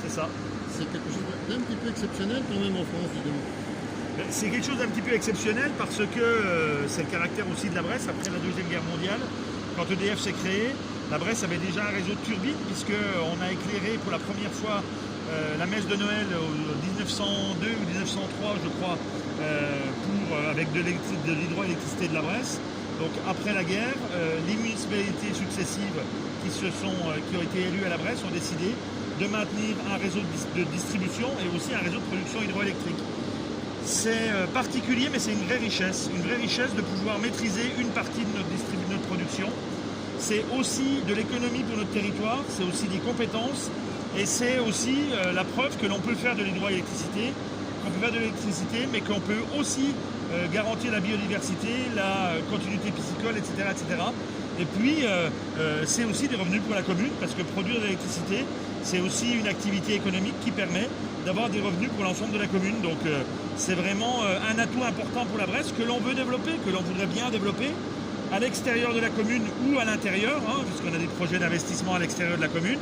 c'est ça. C'est quelque chose d'un petit peu exceptionnel quand même en France, dis-donc. C'est quelque chose d'un petit peu exceptionnel parce que c'est le caractère aussi de la Bresse. Après la Deuxième Guerre mondiale, quand EDF s'est créé, la Bresse avait déjà un réseau de turbines puisqu'on a éclairé pour la première fois la messe de Noël en 1902 ou 1903, je crois, avec de l'hydroélectricité de la Bresse. Donc après la guerre, les municipalités successives qui ont été élues à la Bresse ont décidé de maintenir un réseau de distribution et aussi un réseau de production hydroélectrique. C'est particulier, mais c'est une vraie richesse de pouvoir maîtriser une partie de notre production. C'est aussi de l'économie pour notre territoire, c'est aussi des compétences et c'est aussi la preuve que l'on peut faire de l'hydroélectricité, mais qu'on peut aussi garantir la biodiversité, la continuité piscicole, etc. etc. Et puis, c'est aussi des revenus pour la commune, parce que produire de l'électricité, c'est aussi une activité économique qui permet d'avoir des revenus pour l'ensemble de la commune. Donc, c'est vraiment un atout important pour la Bresse que l'on veut développer, que l'on voudrait bien développer à l'extérieur de la commune ou à l'intérieur, puisqu'on a des projets d'investissement à l'extérieur de la commune.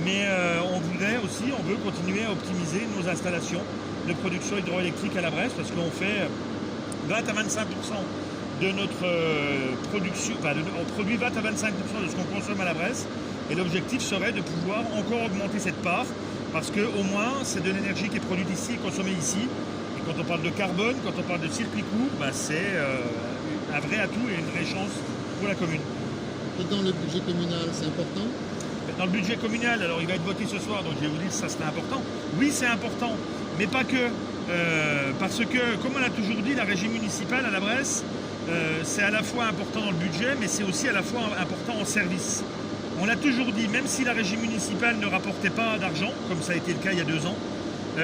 Mais on veut continuer à optimiser nos installations de production hydroélectrique à la Bresse, parce qu'on fait 20 à 25% de notre production, on produit 20 à 25% de ce qu'on consomme à la Bresse, et l'objectif serait de pouvoir encore augmenter cette part, parce qu'au moins c'est de l'énergie qui est produite ici et consommée ici, et quand on parle de carbone, quand on parle de circuit court, c'est un vrai atout et une vraie chance pour la commune. Et dans le budget communal, c'est important? Dans le budget communal, alors il va être voté ce soir, donc je vais vous dire que ça serait important. Oui, c'est important, mais pas que. Parce que, comme on a toujours dit, la régie municipale à la Bresse, c'est à la fois important dans le budget, mais c'est aussi à la fois important en service. On l'a toujours dit, même si la régie municipale ne rapportait pas d'argent, comme ça a été le cas il y a 2 ans,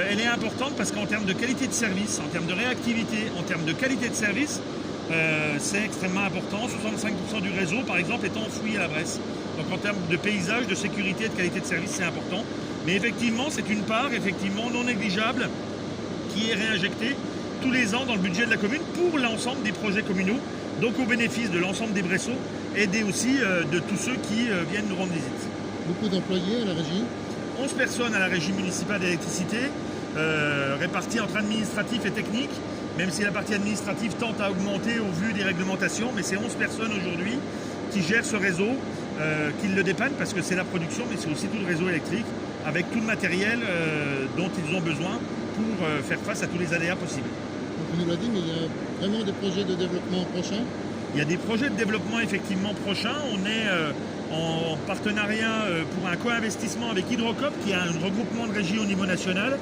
elle est importante parce qu'en termes de qualité de service, en termes de réactivité, en termes de qualité de service, c'est extrêmement important. 65% du réseau, par exemple, est enfoui à la Bresse. Donc en termes de paysage, de sécurité et de qualité de service, c'est important. Mais effectivement, c'est une part non négligeable qui est réinjectée tous les ans dans le budget de la commune pour l'ensemble des projets communaux, donc au bénéfice de l'ensemble des Bressots et aussi de tous ceux qui viennent nous rendre visite. Beaucoup d'employés à la régie? 11 personnes à la régie municipale d'électricité, réparties entre administratifs et techniques, même si la partie administrative tente à augmenter au vu des réglementations, mais c'est 11 personnes aujourd'hui qui gèrent ce réseau, qui le dépannent parce que c'est la production, mais c'est aussi tout le réseau électrique, avec tout le matériel dont ils ont besoin pour faire face à tous les aléas possibles. Donc, on nous l'a dit, mais il y a vraiment des projets de développement prochains? Il y a des projets de développement effectivement prochains. On est en partenariat pour un co-investissement avec Hydrocop, qui a un regroupement de régies au niveau national,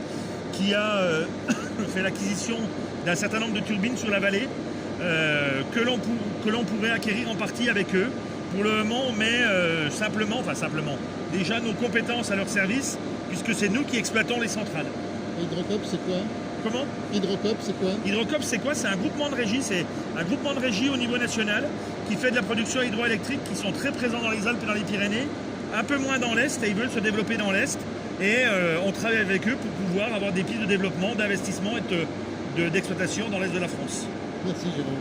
qui a fait l'acquisition d'un certain nombre de turbines sur la vallée, que l'on pourrait acquérir en partie avec eux. Pour le moment, on met simplement, déjà nos compétences à leur service, puisque c'est nous qui exploitons les centrales. Hydrocop, c'est quoi? Comment? Hydrocop, c'est quoi? Hydrocop, c'est quoi? C'est un groupement de régie. C'est un groupement de régie au niveau national qui fait de la production hydroélectrique, qui sont très présents dans les Alpes et dans les Pyrénées, un peu moins dans l'Est, et ils veulent se développer dans l'Est. Et on travaille avec eux pour pouvoir avoir des pistes de développement, d'investissement et d'exploitation dans l'Est de la France. Merci Jérôme.